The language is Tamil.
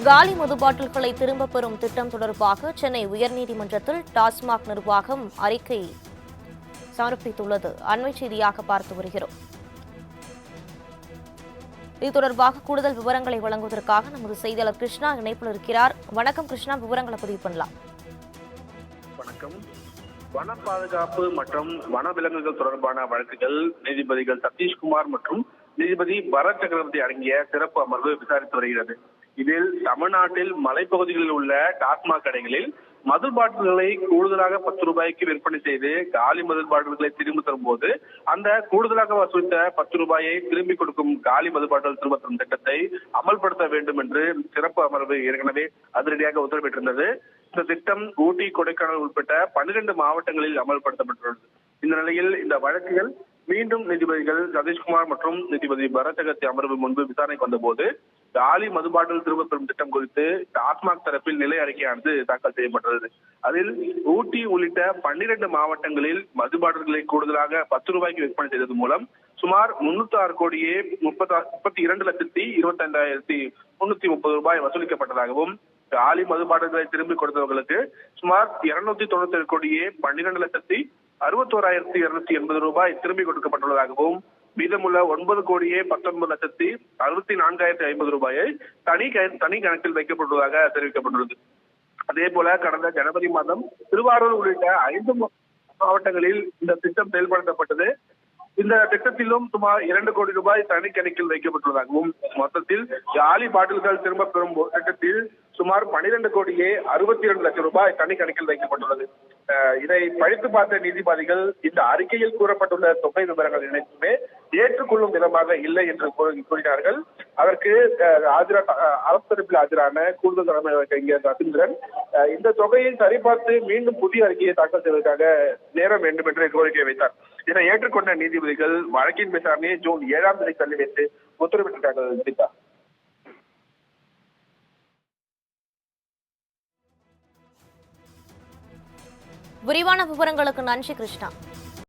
காலி மது பாட்டில்களை திரும்பப் பெறும் திட்டம் தொடர்பாக சென்னை உயர்நீதிமன்றத்தில் டாஸ்மாக் நிர்வாகம் அறிக்கை சமர்ப்பித்துள்ளது. அண்மை செய்தியாக பார்த்து வருகிறோம். இது தொடர்பாக கூடுதல் விவரங்களை வழங்குவதற்காக நமது செய்தியாளர் கிருஷ்ணா இணைப்பில் இருக்கிறார். வணக்கம் கிருஷ்ணா, விவரங்களை பதிவு பண்ணலாம். வணக்கம். வன பாதுகாப்பு மற்றும் வனவிலங்குகள் தொடர்பான வழக்குகள் நீதிபதிகள் சதீஷ்குமார் மற்றும் நீதிபதி பரத் சக்கரவர்த்தி அடங்கிய சிறப்பு அமர்வு விசாரித்து வருகிறது. இதில் தமிழ்நாட்டில் மலைப்பகுதிகளில் உள்ள டாஸ்மாக் கடைகளில் மது பாட்டில்களை கூடுதலாக 10 ரூபாய்க்கு விற்பனை செய்து காலி மது பாட்டில்களை திரும்பி தரும்போது அந்த கூடுதலாக வசூலித்த 10 ரூபாயை திரும்பிக் கொடுக்கும் காலி மது பாட்டில் திரும்ப தரும் திட்டத்தை அமல்படுத்த வேண்டும் என்று சிறப்பு அமர்வு ஏற்கனவே அதிரடியாக உத்தரவிட்டிருந்தது. இந்த திட்டம் ஊட்டி, கொடைக்கானல் உட்பட்ட 12 மாவட்டங்களில் அமல்படுத்தப்பட்டுள்ளது. இந்த நிலையில் இந்த வழக்குகள் மீண்டும் நீதிபதிகள் சதீஷ்குமார் மற்றும் நீதிபதி பரத் சக்கரவர்த்தி அமர்வு முன்பு விசாரணைக்கு வந்தபோது காலி மது பாட்டில் திரும்ப பெறும் திட்டம் குறித்து டாஸ்மாக் தரப்பில் நிலை அறிக்கையானது தாக்கல் செய்யப்பட்டுள்ளது. அதில் ஊட்டி உள்ளிட்ட 12 மாவட்டங்களில் மது பாட்டில்களை கூடுதலாக 10 ரூபாய்க்கு விற்பனை செய்தது மூலம் சுமார் 306 கோடியே 32,25,330 ரூபாய் வசூலிக்கப்பட்டதாகவும், காலி மது பாட்டில்களை திரும்பி கொடுத்தவர்களுக்கு சுமார் 297 கோடியே 12,61,280 ரூபாய் திரும்பி கொடுக்கப்பட்டுள்ளதாகவும், மீதமுள்ள 9 கோடியே 19,64,050 ரூபாயை தனி கணக்கில் வைக்கப்பட்டுள்ளதாக தெரிவிக்கப்பட்டுள்ளது. அதே போல கடந்த ஜனவரி மாதம் திருவாரூர் உள்ளிட்ட 5 மாவட்டங்களில் இந்த திட்டம் செயல்படுத்தப்பட்டது. இந்த திட்டத்திலும் சுமார் 2 கோடி ரூபாய் தனி கணக்கில் வைக்கப்பட்டுள்ளதாகவும், மொத்தத்தில் காலி பாட்டில்கள் திரும்ப பெறும் திட்டத்தில் சுமார் 12 கோடியே 62 லட்சம் ரூபாய் தனி கணக்கில் வைக்கப்பட்டுள்ளது. இதை படித்து பார்த்த நீதிபதிகள் இந்த அறிக்கையில் கூறப்பட்டுள்ள தொகை விவரங்கள் அனைத்துமே ஏற்றுக்கொள்ளும் விதமாக இல்லை என்று கூறினார்கள். அதற்கு அரசு தரப்பில் ஆஜரான கூடுதல் தலைமை வழக்கறிஞர் ரவீந்திரன் இந்த தொகையை சரிபார்த்து மீண்டும் புதிய அறிக்கையை தாக்கல் செய்வதற்காக நேரம் வேண்டும் என்று கோரிக்கை வைத்தார். இதை ஏற்றுக்கொண்ட நீதிபதிகள் வழக்கின் விசாரணையை ஜூன் 7ஆம் தேதி தள்ளி வைத்து உத்தரவிட்டிருக்காங்க. விரிவான விவரங்களுக்கு நன்றி கிருஷ்ணா.